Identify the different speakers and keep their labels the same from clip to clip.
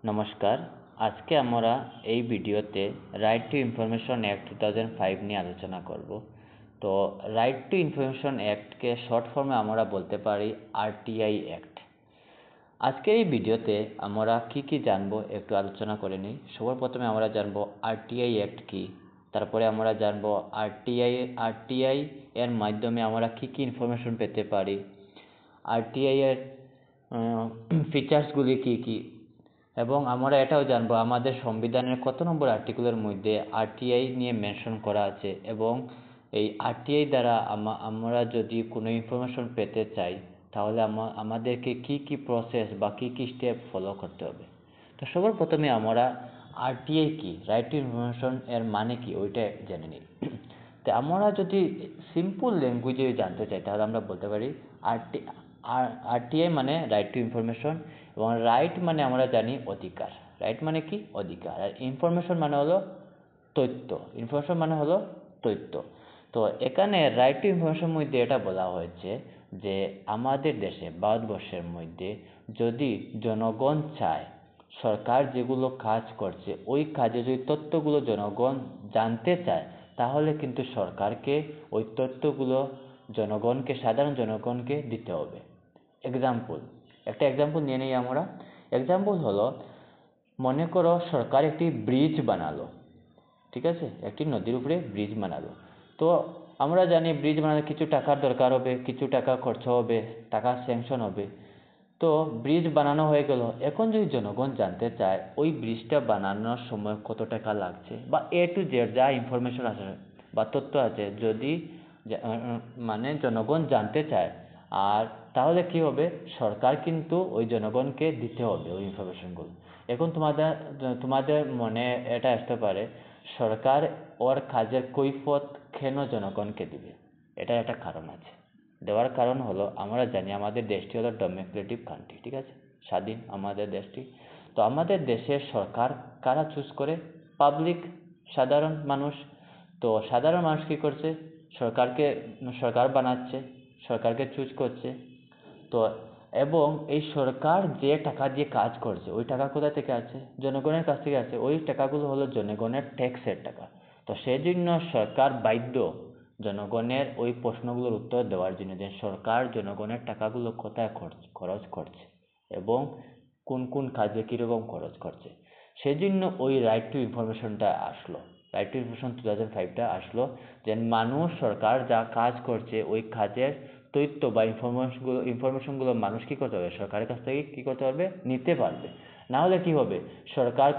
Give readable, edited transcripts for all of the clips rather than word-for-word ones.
Speaker 1: নমস্কার, আজকে আমরা এই ভিডিওতে রাইট টু ইনফরমেশন অ্যাক্ট 2005 নিয়ে আলোচনা করব। তো রাইট টু ইনফরমেশন অ্যাক্টকে শর্ট ফর্মে আমরা বলতে পারি আরটিআই অ্যাক্ট। আজকের এই ভিডিওতে আমরা কি জানবো একটু আলোচনা করে নিই। সবার প্রথমে আমরা জানবো আরটিআই অ্যাক্ট কি, তারপরে আমরা জানবো আরটিআই এর মাধ্যমে আমরা কি ইনফরমেশন পেতে পারি, আরটিআই এর ফিচার্সগুলি কি এবং আমরা এটাও জানবো আমাদের সংবিধানের কত নম্বর আর্টিকেলের মধ্যে আরটিআই নিয়ে মেনশন করা আছে এবং এই আরটিআই দ্বারা আমরা যদি কোনো ইনফরমেশন পেতে চাই তাহলে আমাদেরকে কি প্রসেস বা কি স্টেপ ফলো করতে হবে। তো সবার প্রথমে আমরা আরটিআই কি, রাইট টু ইনফরমেশন এর মানে কি ওইটা জেনে নিই। তো আমরা যদি সিম্পল ল্যাঙ্গুয়েজে জানতে চাই তাহলে আমরা বলতে পারি আরটিআই মানে রাইট টু ইনফরমেশন, এবং রাইট মানে আমরা জানি অধিকার। রাইট মানে কি? অধিকার। আর ইনফরমেশন মানে হলো তথ্য। ইনফরমেশন মানে হলো তথ্য। তো এখানে রাইট টু ইনফরমেশন মধ্যে এটা বলা হয়েছে যে আমাদের দেশে ভারতবর্ষের মধ্যে যদি জনগণ চায় সরকার যেগুলো কাজ করছে ওই কাজে যদি তথ্যগুলো জনগণ জানতে চায় তাহলে কিন্তু সরকারকে ওই তথ্যগুলো সাধারণ জনগণকে দিতে হবে। একটা এক্সাম্পল নিয়ে নিই আমরা। এক্সাম্পল হলো, মনে করো সরকার একটি ব্রিজ বানালো, ঠিক আছে, একটি নদীর উপরে ব্রিজ বানালো। তো আমরা জানি ব্রিজ বানাতে কিছু টাকার দরকার হবে, কিছু টাকা খরচ হবে, টাকা স্যাংশন হবে। তো ব্রিজ বানানো হয়ে গেল, এখন যদি জনগণ জানতে চায় ওই ব্রিজটা বানানোর সময় কত টাকা লাগছে বা এ টু জেড যা ইনফরমেশন আছে বা তথ্য আছে, যদি মানে জনগণ জানতে চায়, আর তাহলে কি হবে, সরকার কিন্তু ওই জনগণকে দিতে হবে ওই ইনফরমেশনগুলো। এখন তোমাদের মনে এটা আসতে পারে, সরকার ওর কাজের কৈফিয়ত কেন জনগণকে দিবে? এটা একটা কারণ আছে। দেওয়ার কারণ হলো, আমরা জানি আমাদের দেশটি হলো ডেমোক্রেটিক কান্ট্রি, ঠিক আছে, স্বাধীন আমাদের দেশটি। তো আমাদের দেশের সরকার কারা চুজ করে? পাবলিক, সাধারণ মানুষ। তো সাধারণ মানুষ কি করছে? সরকার বানাচ্ছে, সরকারকে চুজ করছে। তো এবং এই সরকার যে টাকা দিয়ে কাজ করছে ওই টাকা কোথা থেকে আছে? জনগণের কাছ থেকে আছে। ওই টাকাগুলো হলো জনগণের ট্যাক্সের টাকা। তো সেই জন্য সরকার বাধ্য জনগণের ওই প্রশ্নগুলোর উত্তর দেওয়ার জন্য যে সরকার জনগণের টাকাগুলো কোথায় খরচ করছে এবং কোন কাজে কীরকম খরচ করছে। সেই জন্য ওই রাইট টু ইনফরমেশনটা আসলো, রাইট টু ইনফরমেশন 2005টা আসলো, যে মানুষ সরকার যা কাজ করছে ওই কাজের তথ্য বা ইনফরমেশনগুলো মানুষ কী করতে হবে? সরকারের কাছ থেকে কী করতে পারবে? নিতে পারবে। না হলে কি হবে, সরকার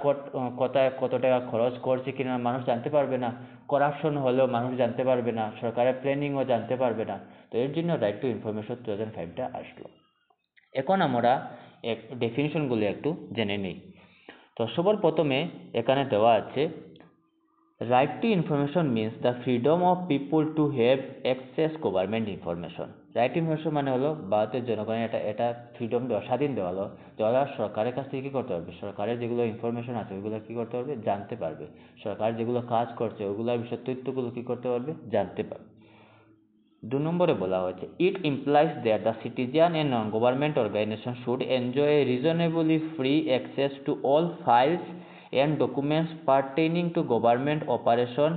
Speaker 1: কত টাকা খরচ করছে কিনা মানুষ জানতে পারবে না, করাপশন হলেও মানুষ জানতে পারবে না, সরকারের প্ল্যানিংও জানতে পারবে না। তো এর জন্য রাইট টু ইনফরমেশন 2005টা আসলো। এখন আমরা ডেফিনিশনগুলো একটু জেনে নিই। তো সবার প্রথমে এখানে দেওয়া আছে, right to information means the freedom of people to have access government information. Right to information মানে হলো ভারতের জনগণের এটা ফ্রিডম দেওয়া, স্বাধীন দেওয়া হলো, যারা সরকারের কাছ থেকে কী করতে পারবে? সরকারের যেগুলো ইনফরমেশন আছে ওইগুলো কী করতে পারবে? জানতে পারবে। সরকার যেগুলো কাজ করছে ওইগুলোর বিষয়ে তথ্যগুলো কী করতে পারবে? জানতে পারবে। 2 নম্বরে বলা হয়েছে, it implies that the citizen and non government organization should enjoy a reasonably free access to all files and documents pertaining to government operation,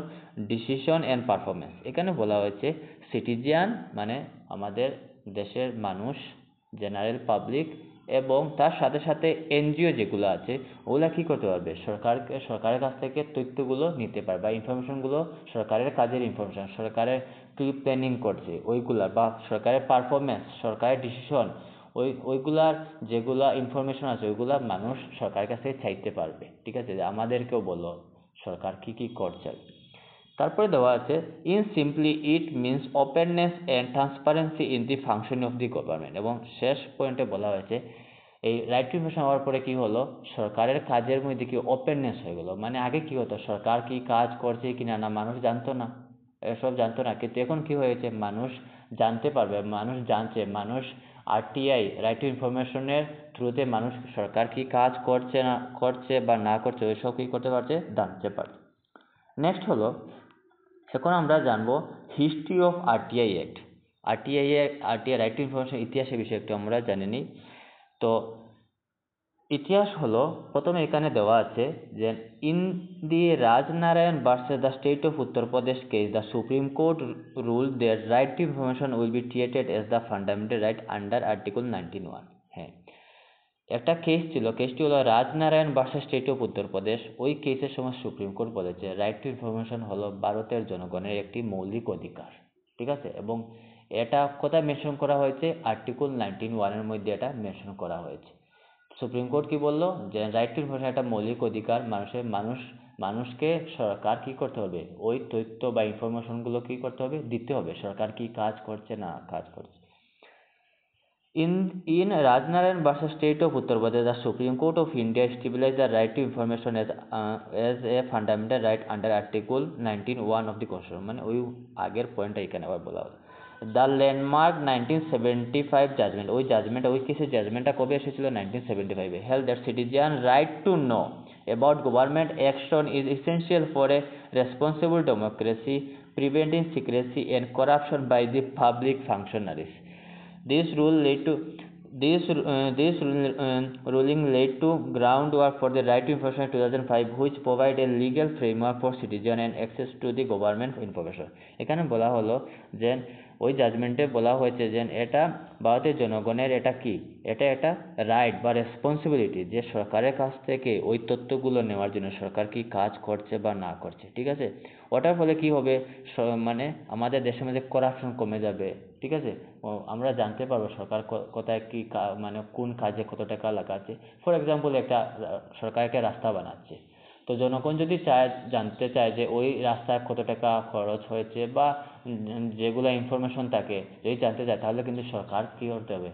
Speaker 1: decision and performance. এখানে বলা হয়েছে সিটিজেন মানে আমাদের দেশের মানুষ, জেনারেল পাবলিক, এবং তার সাথে সাথে এনজিও যেগুলো আছে ওগুলা কী করতে পারবে? সরকারের কাছ থেকে তথ্যগুলো নিতে পারবে বা ইনফরমেশনগুলো, সরকারের কাজের ইনফরমেশন, সরকারের কী প্ল্যানিং করছে ওইগুলা, বা সরকারের পারফরমেন্স, সরকারের ডিসিশন, ওইগুলার যেগুলা ইনফরমেশন আছে ওইগুলা মানুষ সরকারের কাছ থেকে চাইতে পারবে, ঠিক আছে, যে আমাদেরকেও বলো সরকার কি করছে। তারপরে দেওয়া আছে, in simply it means openness and transparency in the function of the government. এবং শেষ পয়েন্টে বলা হয়েছে, এই রাইট টু ইনফরমেশন হওয়ার পরে কি হলো, সরকারের কাজের মধ্যে কি ওপেননেস হয়ে গেলো। মানে আগে কি হতো, সরকার কি কাজ করছে কিনা না মানুষ জানতো না, এসব জানতো না, কিন্তু এখন কি হয়েছে, মানুষ জানতে পারবে, মানুষ জানছে, মানুষ আরটিআই রাইট টু ইনফরমেশনের থ্রুতে মানুষ সরকার কি কাজ করছে বা না করছে ওইসব কি করতে পারছে? জানতে পারছে। নেক্সট হলো, এখন আমরা জানবো history of RTI act. RTI right to information ইতিহাসের বিষয়ে একটু আমরা জানি নিই। তো ইতিহাস হলো প্রথমে এখানে দেওয়া আছে যে in the Rajnarayan versus the state of Uttar Pradesh case the supreme court rule that right to information will be treated as the fundamental right under article 91। হ্যাঁ, একটা কেস ছিল, কেসটি হলো Rajnarayan versus state of Uttar Pradesh. ওই কেসের সময় সুপ্রিম কোর্ট বলেছে রাইট টু ইনফরমেশন হলো ভারতের জনগণের একটি মৌলিক অধিকার, ঠিক আছে। এবং এটা কোথায় মেনশন করা হয়েছে? আর্টিকেল 91-এর মধ্যে এটা মেনশন করা হয়েছে। সুপ্রিম কোর্ট কি বললো? যে রাইট টু ইনফরমেশন একটা মৌলিক অধিকার, মানুষকে সরকার কি করতে হবে? ওই তথ্য বা ইনফরমেশনগুলো কি করতে হবে? দিতে হবে। সরকার কি কাজ করছে না কাজ করছে। In Rajnarayan versus State of Uttar Pradesh, the Supreme Court of India established the right to information as a fundamental right under Article 19(1) of the Constitution। মানে ওই আগের পয়েন্টটা এখানে আবার বলা হলো। The landmark 1975 judgment, ওই কেসের জাজমেন্টটা কবে এসেছিল? 1975 এ। held that citizen right to know about government action is essential for a responsible democracy, preventing secrecy and corruption by the public functionaries. This ruling laid to groundwork for the right to information in 2005, which provide a legal framework for citizen and access to the government information। এখানে বলা হলো যে ওই জাজমেন্টে বলা হয়েছে যে এটা ভারতের জনগণের এটা কি, এটা একটা রাইট বা রেসপন্সিবিলিটি যে সরকারের কাছ থেকে ওই তথ্যগুলো নেওয়ার জন্য সরকার কি কাজ করছে বা না করছে, ঠিক আছে। ওটার ফলে কি হবে? মানে আমাদের দেশের মধ্যে করাপশন কমে যাবে, ঠিক আছে। আমরা জানতে পারবো সরকার কোথায় কি মানে কোন কাজে কত টাকা লাগাচ্ছে। ফর এক্সাম্পল, একটা সরকার একটা রাস্তা বানাচ্ছে, তো জনগণ যদি জানতে চায় যে ওই রাস্তায় কত টাকা খরচ হয়েছে বা যেগুলো ইনফরমেশন থাকে যদি জানতে চায়, তাহলে কিন্তু সরকার কি করতে হবে?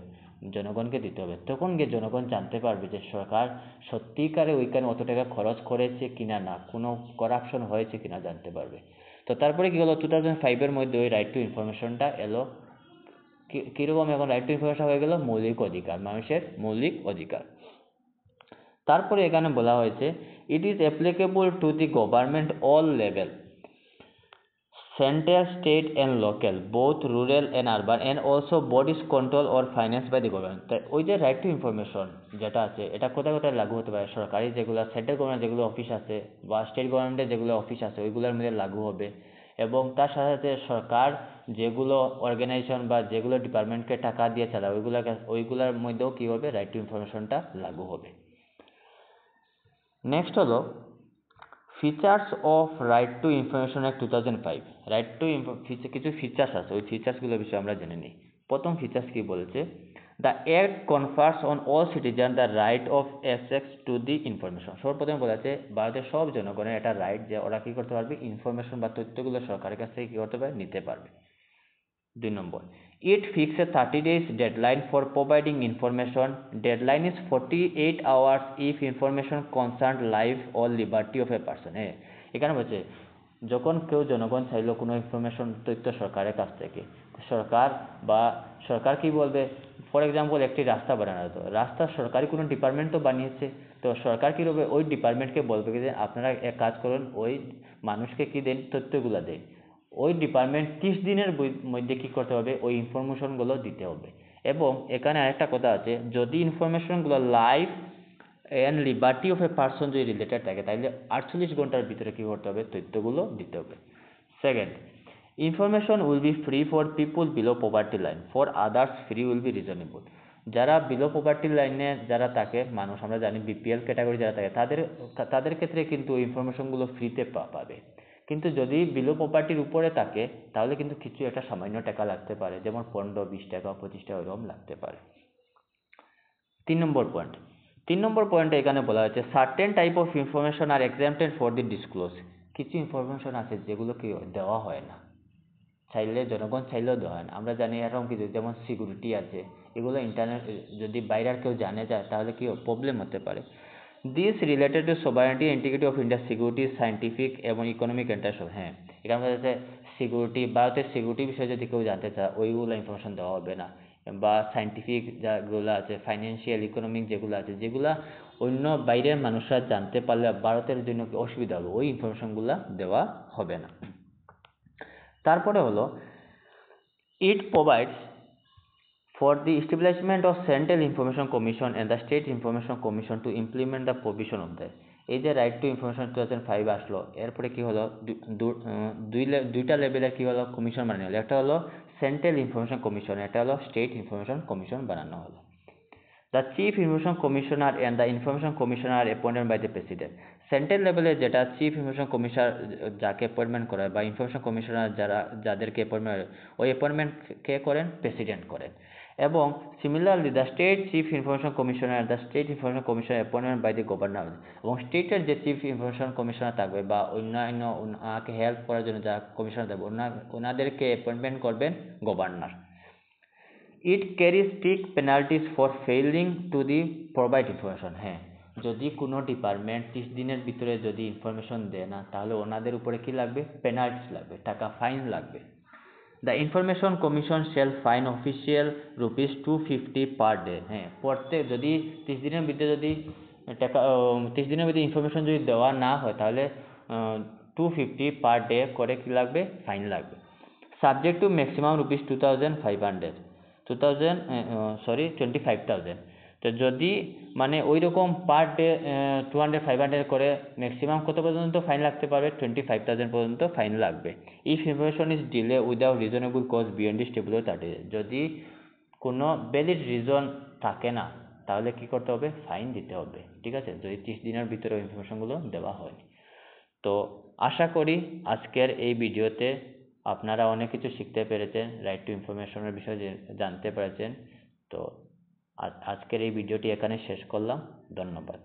Speaker 1: জনগণকে দিতে হবে। তখন গিয়ে জনগণ জানতে পারবে যে সরকার সত্যিকারে ওইখানে অত টাকা খরচ করেছে কিনা, না কোনো করাপশন হয়েছে কিনা জানতে পারবে। তো তারপরে কি হলো? 2005-এর মধ্যে ওই রাইট টু ইনফরমেশনটা এলো। কিরকম এখন রাইট টু ইনফরমেশন হয়ে গেল? মৌলিক অধিকার, মানুষের মৌলিক অধিকার। তারপরে এখানে বলা হয়েছে it is applicable to the government all level, central, state and local, both rural and urban, and also bodies control or finance by the government. তাই ওই যে রাইট টু ইনফরমেশন যেটা আছে, এটা কোথায় কোথায় লাগু হতে পারে? সরকারি যেগুলো সেন্ট্রাল গভর্নমেন্ট যেগুলো অফিস আছে বা স্টেট গভর্নমেন্টের যেগুলো অফিস আছে ওইগুলোর মধ্যে লাগু হবে। এবং তার সাথে সাথে সরকার যেগুলো অর্গানাইজেশন বা যেগুলো ডিপার্টমেন্টকে টাকা দিয়ে চালায় ওইগুলোর মধ্যেও কী হবে? রাইট টু ইনফরমেশনটা লাগু হবে। নেক্সট হলো features of right to information act 2005। Right two কিছু ফিচার্স আছে, ওই ফিচার্সগুলোর বিষয়ে আমরা জেনে নিই। প্রথম ফিচার্স কি বলেছে? The act confers on all citizen the right of access to the information. সর্বপ্রথমে বলেছে ভারতের সব জনগণের একটা রাইট যে ওরা কী করতে পারবে? ইনফরমেশন বা তথ্যগুলো সরকারের কাছ থেকে কী করতে পারবে? নিতে পারবে। 2 নম্বর, it fixes a 30 days deadline for providing information. Deadline is 48 hours if information concerned life or liberty of a person। এখানে বলছে যখন কেউ জনগণ চাইলো কোনো ইনফরমেশন তথ্য সরকারের কাছ থেকে, সরকার কি বলবে? ফর এক্সাম্পল, একটি রাস্তা বানানো হতো, রাস্তা সরকারি কোনো ডিপার্টমেন্ট তো বানিয়েছে, তো সরকার কী করবে? ওই ডিপার্টমেন্টকে বলবে যে আপনারা এক কাজ করুন, ওই মানুষকে কি দেন? তথ্যগুলো দেন। ওই ডিপার্টমেন্ট 30 দিনের মধ্যে কী করতে হবে? ওই ইনফরমেশনগুলো দিতে হবে। এবং এখানে আরেকটা কথা আছে, যদি ইনফরমেশনগুলো life and liberty of a person যদি রিলেটেড থাকে, তাহলে 48 ঘন্টার ভিতরে কী করতে হবে? তথ্যগুলো দিতে হবে। Second, information will be free for people below poverty line, for others free will be reasonable. যারা বিলো পভার্টি লাইনে যারা থাকে মানুষ, আমরা জানি বিপিএল ক্যাটাগরি যারা থাকে, তাদের ক্ষেত্রে কিন্তু ইনফরমেশনগুলো ফ্রিতে পাবে। কিন্তু যদি বিলো পভার্টির উপরে থাকে তাহলে কিন্তু কিছু একটা সামান্য টাকা লাগতে পারে, যেমন 15-20 টাকা 25 টাকা এরকম লাগতে পারে। 3 নম্বর পয়েন্টে এখানে বলা হয়েছে certain type of information are exempted for the disclose. কিছু ইনফরমেশন আছে যেগুলো কি দেওয়া হয় না, জনগণ চাইলেও দেওয়া হয় না। আমরা জানি এরকম কিছু, যেমন সিকিউরিটি আছে, এগুলো ইন্টারনেট যদি বাইরের কেউ জানে যায় তাহলে কি প্রবলেম হতে পারে। This related to sovereignty integrity of India security, scientific এবং ইকোনমিক ইন্টারেস্ট। হ্যাঁ, এখানে বলা যাচ্ছে সিকিউরিটি, ভারতের সিকিউরিটি বিষয়ে যদি কেউ জানতে চায় ওইগুলো ইনফরমেশন দেওয়া হবে না। বা সায়েন্টিফিক যেগুলো আছে, ফাইন্যান্সিয়াল, ইকোনমিক যেগুলো আছে, যেগুলো অন্য বাইরের মানুষরা জানতে পারলে ভারতের জন্য অসুবিধা হবে, ওই ইনফরমেশনগুলো দেওয়া হবে না। তারপরে হলো ইট provides For the establishment of Central Information Commission and the State Information Commission to implement the provision of the এই যে রাইট টু ইনফরমেশন 2005 আসলো, এরপরে কি হলো দুইটা লেভেলের কি হলো কমিশন বানানো হলো। একটা হলো সেন্ট্রাল ইনফরমেশন কমিশন, এটা হলো স্টেট ইনফরমেশন কমিশন বানানো হলো। The Chief Information Commissioner and the Information Commissioner are appointed by the President. Central লেভেলে যেটা চিফ ইনফরমেশন কমিশনার যাকে অ্যাপয়েন্টমেন্ট করা হয় বা ইনফরমেশন কমিশনার যাদেরকে অ্যাপয়েন্টমেন্ট, ওই অ্যাপয়েন্টমেন্ট কে করেন? প্রেসিডেন্ট করেন। এবং similarly the state chief information commissioner the state information commissioner appointment by the governor. এবং স্টেটের যে চিফ ইনফরমেশন কমিশনার থাকবে বা অন্যান্য ওনাকে হেল্প করার জন্য যা কমিশনার দেবে ওনাদেরকে অ্যাপয়েন্টমেন্ট করবেন governor. It carry strict penalties for failing to the provide information. হ্যাঁ, যদি কোনো ডিপার্টমেন্ট 30 দিনের ভিতরে যদি ইনফরমেশন দেয় না, তাহলে ওনাদের উপরে কি লাগবে? পেনাল্টিস লাগবে, টাকা ফাইন লাগবে। The information commission shall fine official ₹250 per day. হ্যাঁ, প্রত্যেক যদি 30 দিনের ভিতরে যদি টাকা 30 দিনের ভিতরে ইনফরমেশন যদি দেওয়া না হয়, তাহলে 250 পার ডে করে কি লাগবে? ফাইন লাগবে। Subject to maximum ₹25,000। তো যদি মানে ওই রকম পার ডে 200-500 করে ম্যাক্সিমাম কত পর্যন্ত ফাইন লাগতে পারবে? 25,000 পর্যন্ত ফাইন লাগবে। If information is delay without reasonable cause beyond the stable 30 days, যদি কোনো ভ্যালিড রিজন থাকে না, তাহলে কি করতে হবে? ফাইন দিতে হবে। ঠিক আছে, যদি 30 দিনের ভিতরে ইনফরমেশনগুলো দেওয়া হয়। তো আশা করি আজকের এই ভিডিওতে আপনারা অনেক কিছু শিখতে পেরেছেন, রাইট টু ইনফরমেশনের বিষয়ে জানতে পেরেছেন। তো আজকের এই ভিডিওটি এখানে শেষ করলাম। ধন্যবাদ।